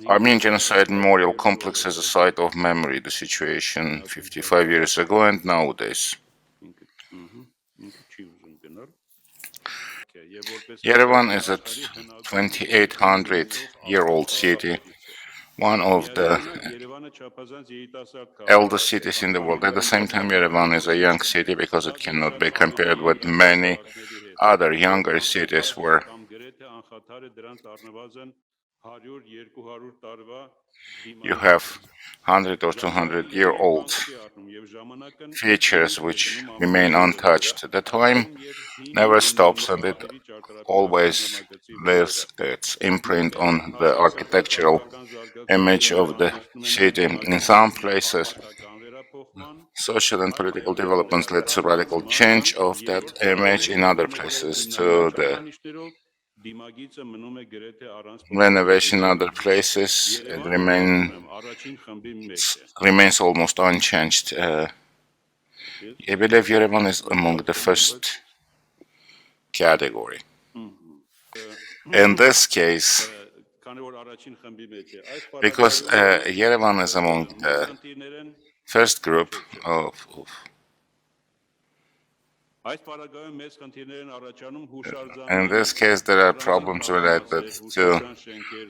Armenian Genocide Memorial Complex as a site of memory, the situation 55 years ago and nowadays. Yerevan is a 2,800-year-old city, one of the eldest cities in the world. At the same time, Yerevan is a young city because it cannot be compared with many other younger cities where you have 100 or 200-year-old features which remain untouched. The time never stops and it always leaves its imprint on the architectural image of the city. In some places, social and political developments led to radical change of that image. In other places, to the renovation. In other places, it remains almost unchanged. I believe Yerevan is among the first category. In this case, because Yerevan is among the first group of in this case, there are problems related to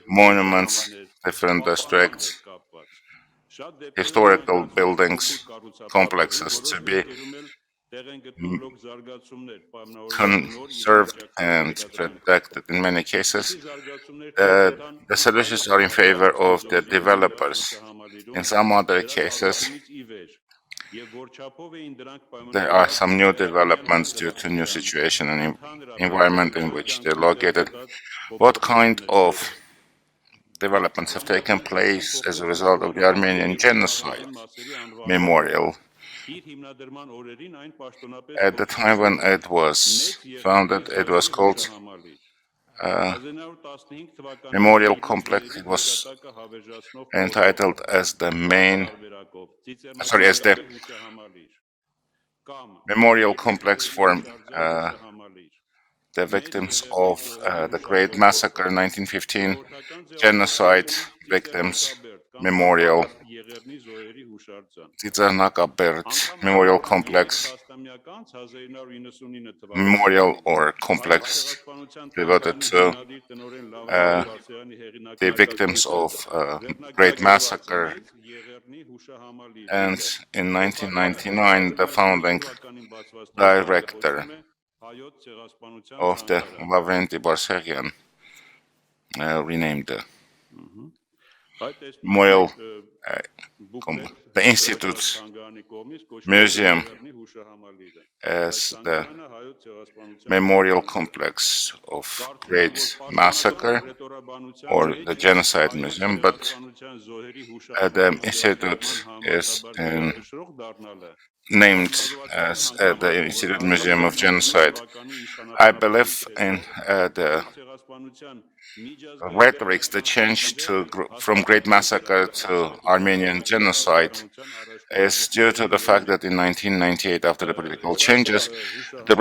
monuments, different districts, historical buildings, complexes to be conserved and protected. In many cases, the solutions are in favor of the developers. In some other cases, there are some new developments due to new situation and environment in which they're located. What kind of developments have taken place as a result of the Armenian Genocide Memorial? At the time when it was founded, it was called Memorial Complex. It was entitled as the Memorial Complex for the victims of the Great Massacre 1915, Genocide Victims Memorial, Tsitsarnakabert Memorial Complex, memorial or complex devoted to the victims of Great Massacre. And in 1999, the founding director of the Lavrenti Barsegyan renamed the Memorial, the Institute's museum as the Memorial Complex of Great Massacre or the Genocide Museum, but the Institute is named as the Institute Museum of Genocide. I believe in the rhetorics, the change from Great Massacre to Armenian Genocide is due to the fact that in 1998, after the political changes, the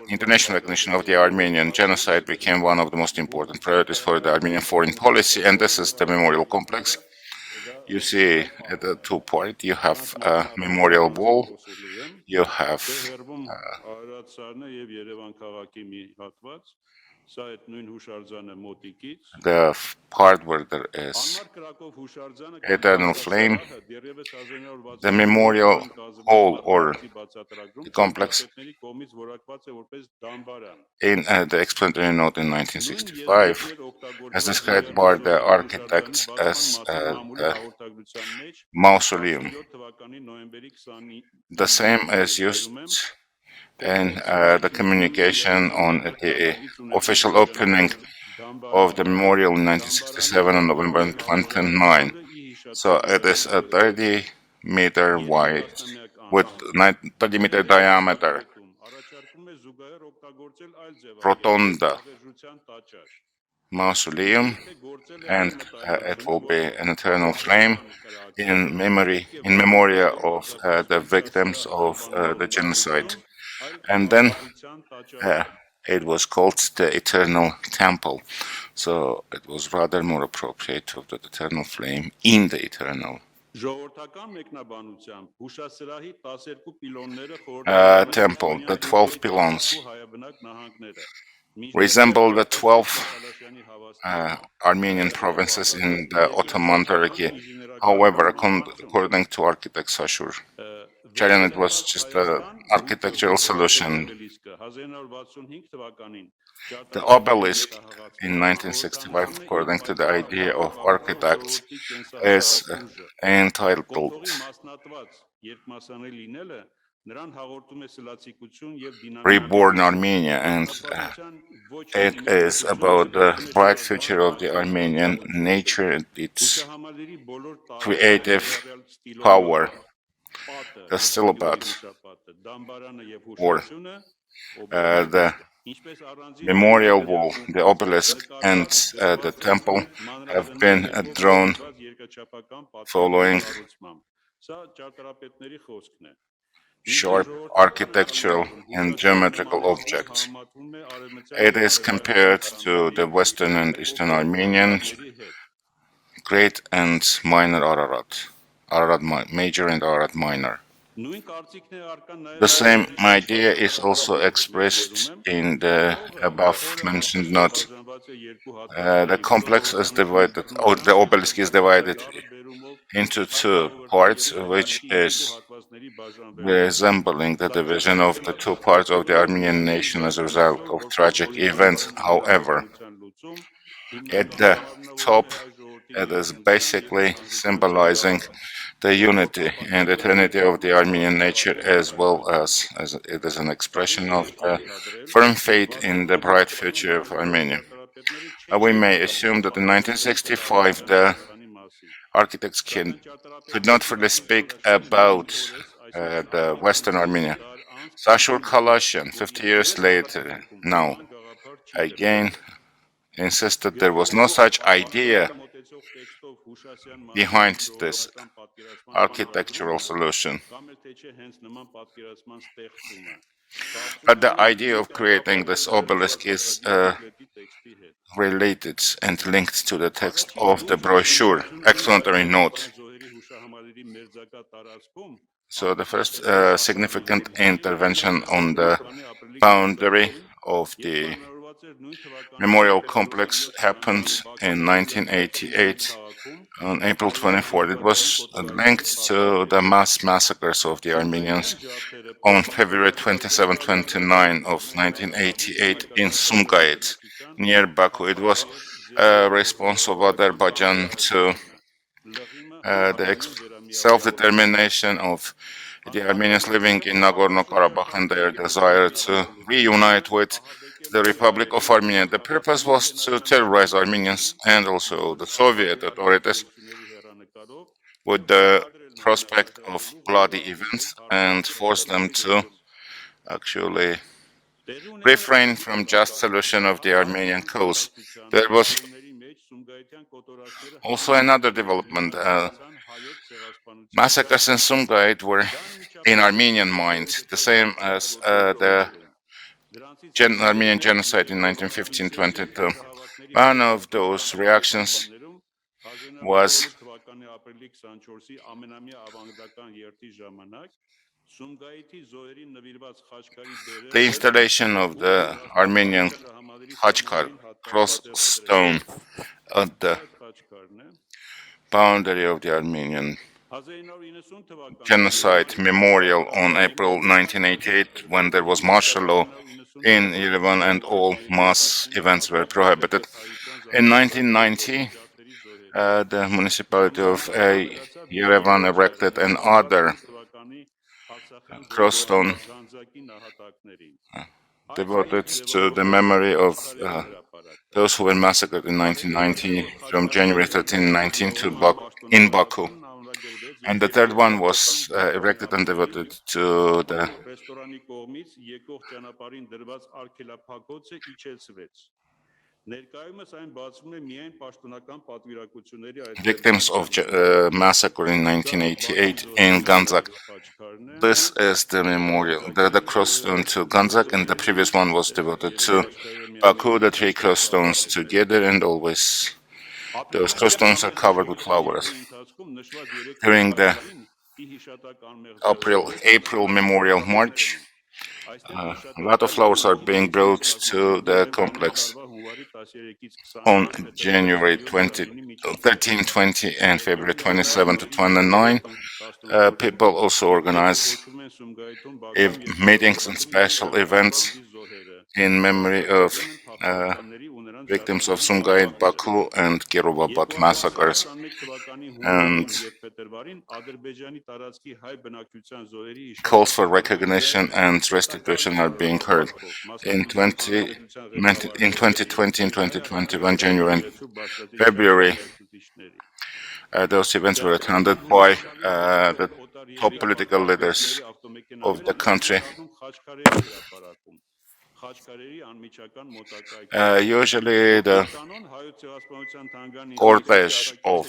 international recognition of the Armenian Genocide became one of the most important priorities for the Armenian foreign policy, and this is the memorial complex. You see at the two points, you have a memorial wall, you have the part where there is eternal flame, the memorial hall or the complex in the explanatory note in 1965 as described by the architects as a mausoleum. The same is used in the communication on the official opening of the memorial in 1967 on November 29. So it is a 30-meter wide with 30-meter diameter rotonda mausoleum, and it will be an eternal flame in memoria of the victims of the genocide. And then it was called the Eternal Temple. So it was rather more appropriate to have the eternal flame in the eternal temple. The 12 pylons resemble the 12 Armenian provinces in the Ottoman Turkey. However, according to architect Sashur Charian, it was just an architectural solution. The obelisk in 1965, according to the idea of architects, is entitled Reborn Armenia, and it is about the bright future of the Armenian nature and its creative power. The Stilabat, or the memorial wall, the obelisk, and the temple have been drawn following sharp architectural and geometrical objects. It is compared to the Western and Eastern Armenian, Great and Minor Ararat, Ararat Major and Ararat Minor. The same idea is also expressed in the above mentioned note. The complex is divided, or the obelisk is divided into two parts, which is resembling the division of the two parts of the Armenian nation as a result of tragic events. However, at the top, it is basically symbolizing the unity and eternity of the Armenian nature, as well as it is an expression of the firm faith in the bright future of Armenia. We may assume that in 1965 the architects could not fully speak about the Western Armenia. Sashur Kalashian, 50 years later, now, again insisted there was no such idea behind this architectural solution. But the idea of creating this obelisk is related and linked to the text of the brochure. Explanatory note. So the first significant intervention on the boundary of the memorial complex happened in 1988 on April 24th. It was linked to the mass massacres of the Armenians on February 27-29 of 1988 in Sumgait, near Baku. It was a response of Azerbaijan to the self-determination of the Armenians living in Nagorno-Karabakh and their desire to reunite with the Republic of Armenia. The purpose was to terrorize Armenians and also the Soviet authorities with the prospect of bloody events and force them to actually refrain from just solution of the Armenian cause. There was also another development. Massacres in Sumgait were in Armenian mind, the same as the Armenian Genocide in 1915-22. One of those reactions was the installation of the Armenian Khachkar cross stone at the boundary of the Armenian Genocide memorial on April 1988, when there was martial law in Yerevan and all mass events were prohibited. In 1990, the municipality of Yerevan erected another cross stone devoted to the memory of those who were massacred in 1990 from January 13, 19 in Baku. And the third one was erected and devoted to the victims of massacre in 1988 in Ganzak. This is the memorial, the cross stone to Ganzak, and the previous one was devoted to Baku, the three cross stones together, and always those cross stones are covered with flowers. During the April Memorial March, a lot of flowers are being brought to the complex on January 20, 13, 20, and February 27 to 29. People also organize meetings and special events in memory of uh, victims of Sumgayit, Baku, and Kirovabat massacres, and calls for recognition and restitution are being heard. In 2020 and 2021, January and February, those events were attended by the top political leaders of the country. Usually the cortege of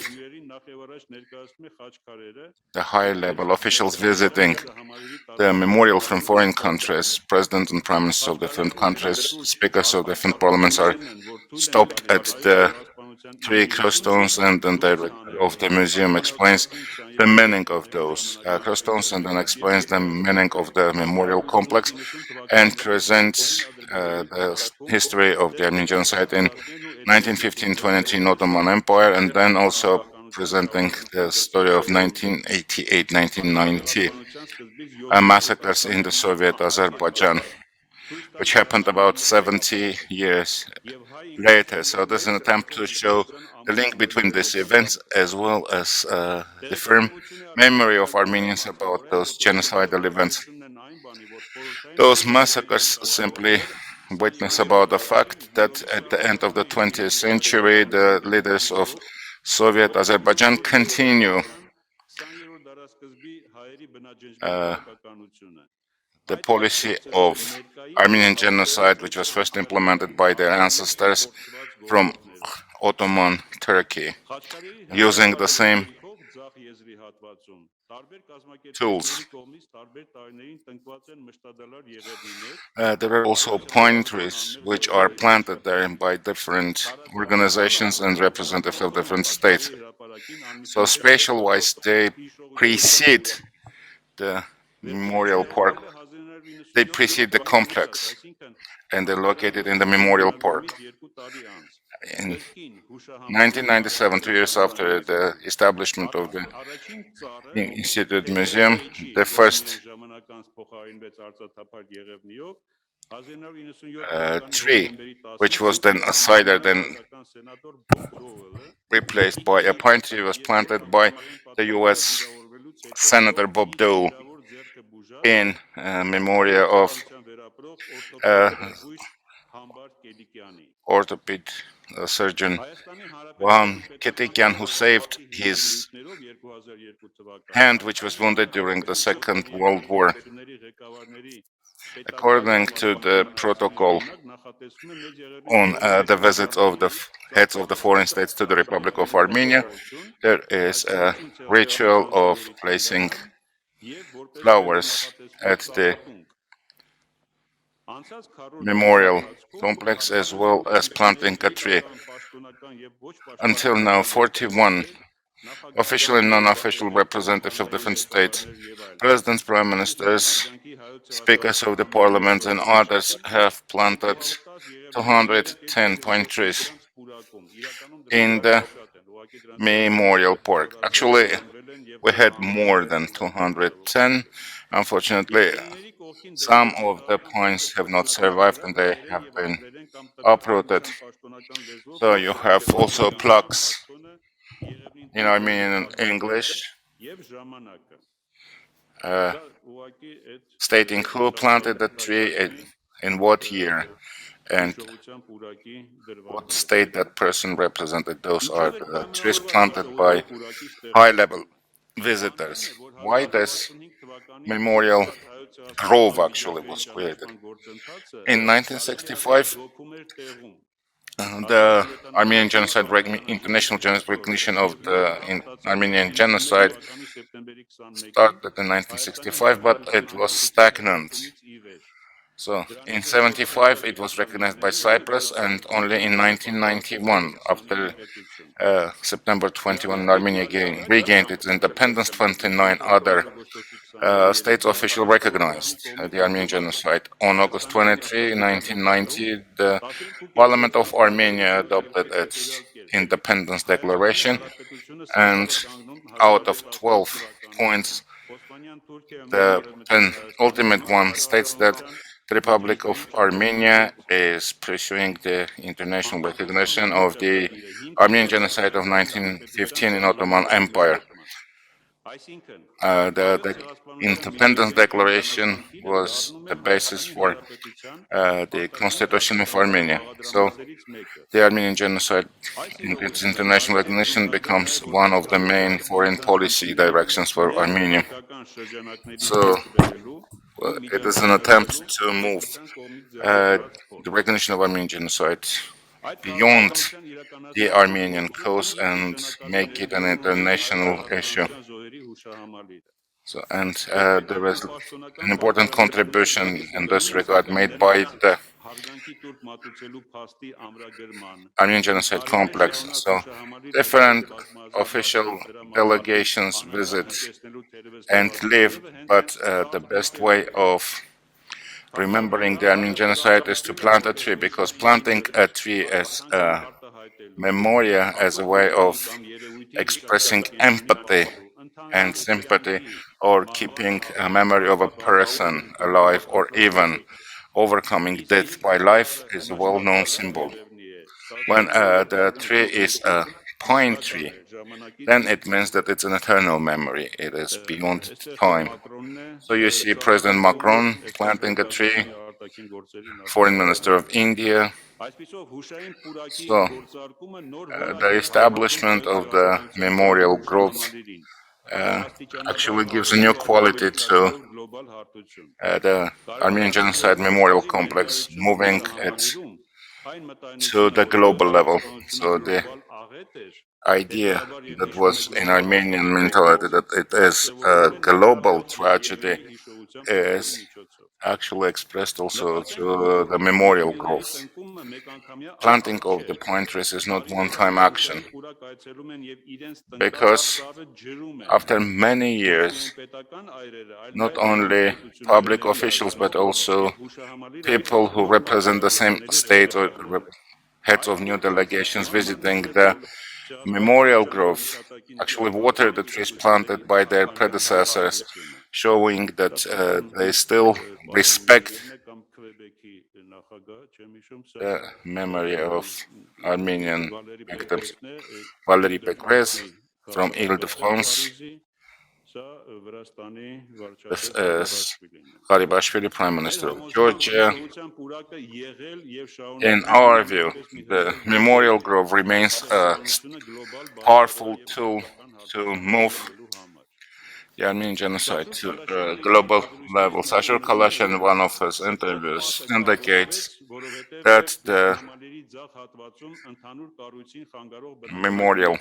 the high-level officials visiting the memorial from foreign countries, presidents and prime ministers of different countries, speakers of different parliaments are stopped at the three cross stones, and then director of the museum explains the meaning of those cross stones and then explains the meaning of the memorial complex and presents the history of the Armenian Genocide in 1915-20 in Ottoman Empire, and then also presenting the story of 1988-1990 massacres in the Soviet Azerbaijan, which happened about 70 years later. So there's an attempt to show the link between these events as well as the firm memory of Armenians about those genocidal events. Those massacres simply witness about the fact that at the end of the 20th century, the leaders of Soviet Azerbaijan continue the policy of Armenian genocide, which was first implemented by their ancestors from Ottoman Turkey, using the same tools. There are also pine trees which are planted there by different organizations and representatives of different states. So spatial-wise, they precede the memorial park. They precede the complex, and they're located in the memorial park. In 1997, 2 years after the establishment of the Institute Museum, the first tree, which was then a cider, then replaced by a pine tree, was planted by the U.S. Senator Bob Dole in memoria of orthopedic surgeon Vahan Ketikyan, who saved his hand, which was wounded during the Second World War. According to the protocol on the visits of the heads of the foreign states to the Republic of Armenia, there is a ritual of placing flowers at the memorial complex as well as planting a tree. Until now, 41 official and non-official representatives of different states, presidents, prime ministers, speakers of the parliament, and others have planted 210 pine trees in the memorial park. Actually, we had more than 210. Unfortunately, some of the pines have not survived and they have been uprooted. So you have also plaques in Armenian and English stating who planted the tree, in what year, and what state that person represented. Those are the trees planted by high-level visitors. Why this memorial grove actually was created? In 1965, The Armenian Genocide, international recognition of the Armenian Genocide started in 1965, but it was stagnant. So in 75, it was recognized by Cyprus, and only in 1991, after September 21, Armenia regained its independence, 29 other states officially recognized the Armenian Genocide. On August 23, 1990, the Parliament of Armenia adopted its independence declaration, and out of 12 points, the penultimate one states that the Republic of Armenia is pursuing the international recognition of the Armenian Genocide of 1915 in Ottoman Empire. The Independence Declaration was the basis for the Constitution of Armenia. So the Armenian Genocide, in its international recognition, becomes one of the main foreign policy directions for Armenia. So it is an attempt to move the recognition of Armenian Genocide beyond the Armenian cause and make it an international issue. So, and there was an important contribution in this regard made by the Armenian Genocide Complex. So, different official delegations visit and live, but the best way of remembering the Armenian Genocide is to plant a tree, because planting a tree as a memorial, as a way of expressing empathy and sympathy, or keeping a memory of a person alive, or even overcoming death by life, is a well-known symbol. When the tree is a pine tree, then it means that it's an eternal memory. It is beyond time. So you see President Macron planting a tree, Foreign Minister of India. So the establishment of the memorial growth actually gives a new quality to the Armenian Genocide Memorial Complex, moving it to the global level. So the idea that was in Armenian mentality, that it is a global tragedy, is actually expressed also through the memorial growth. Planting of the pine trees is not one-time action, because after many years, not only public officials but also people who represent the same state, or heads of new delegations visiting the memorial grove, actually water the trees planted by their predecessors, showing that they still respect the memory of Armenian victims. Valérie Pécresse from Ile-de-France. This is Garibashvili, Prime Minister of Georgia. In our view, the memorial grove remains a powerful tool to move the Armenian genocide to the global level. Sashur Kalash, in one of his interviews, indicates that the memorial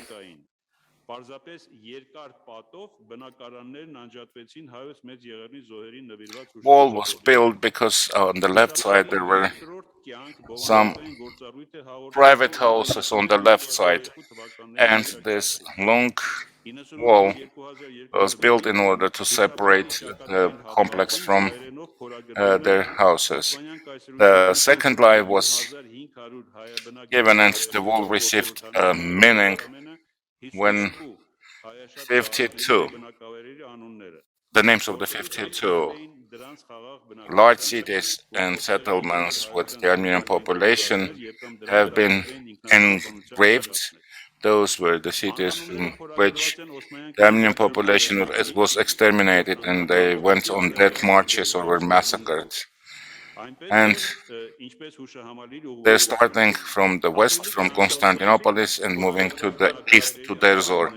wall was built because on the left side there were some private houses on the left side, and this long wall was built in order to separate the complex from their houses. The second lie was given, and the wall received a meaning when 52, the names of the 52 large cities and settlements with the Armenian population have been engraved. Those were the cities in which the Armenian population was exterminated, and they went on death marches or were massacred. And they're starting from the west, from Constantinopolis, and moving to the east to Derzor.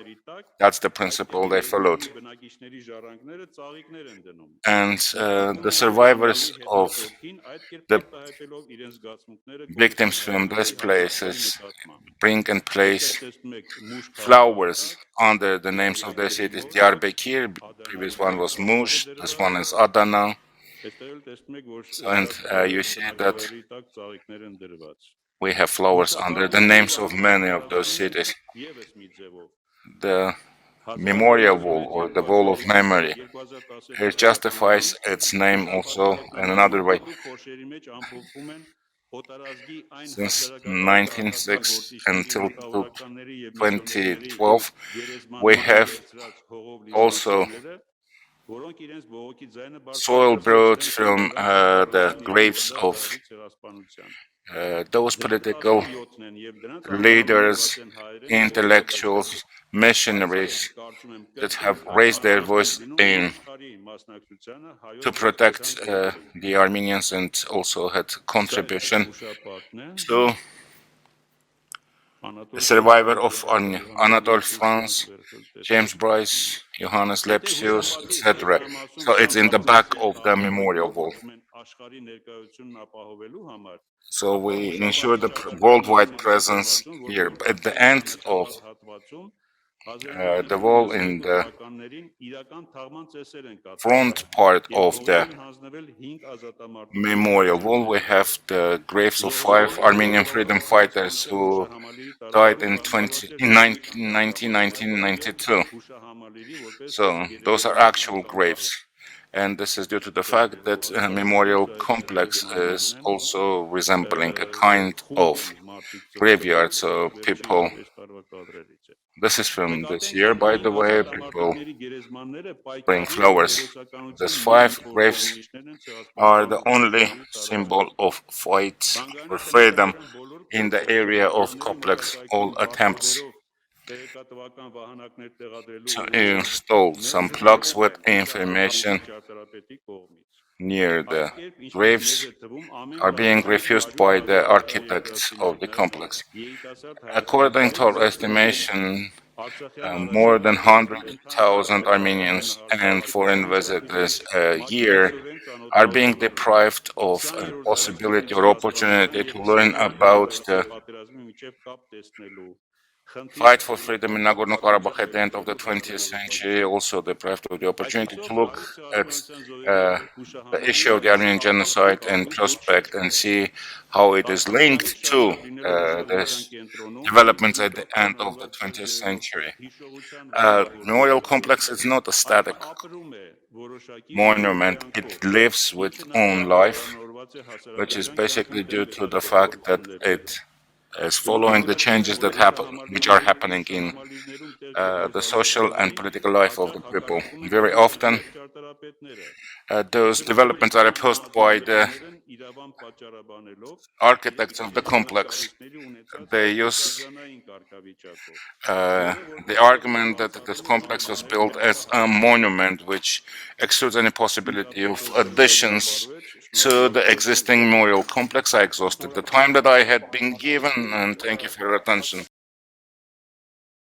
That's the principle they followed. And the survivors of the victims from those places bring and place flowers under the names of their cities. Diyarbakir, previous one was Mush, this one is Adana. And you see that we have flowers under the names of many of those cities. The memorial wall, or the wall of memory, it justifies its name also in another way. Since 1906 until 2012, we have also soil brought from the graves of those political leaders, intellectuals, missionaries that have raised their voice in to protect the Armenians and also had contribution to the survivor of Anatole France, James Bryce, Johannes Lepsius, etc. So it's in the back of the memorial wall. So we ensure the worldwide presence here. At the end of the wall, in the front part of the memorial wall, we have the graves of 5 Armenian freedom fighters who died in 1992. So those are actual graves. And this is due to the fact that a memorial complex is also resembling a kind of graveyard. So people, this is from this year, by the way, people bring flowers. These 5 graves are the only symbol of fight for freedom in the area of complex. All attempts to install some plugs with information near the graves are being refused by the architects of the complex. According to our estimation, more than 100,000 Armenians and foreign visitors a year are being deprived of a possibility or opportunity to learn about the fight for freedom in Nagorno-Karabakh at the end of the 20th century, also deprived of the opportunity to look at the issue of the Armenian genocide and prospect and see how it is linked to the developments at the end of the 20th century. Memorial complex is not a static monument. It lives with own life, which is basically due to the fact that it is following the changes that happen, which are happening in the social and political life of the people. Very often, those developments are opposed by the architects of the complex. They use the argument that this complex was built as a monument, which excludes any possibility of additions to the existing memorial complex. I exhausted the time that I had been given, and thank you for your attention.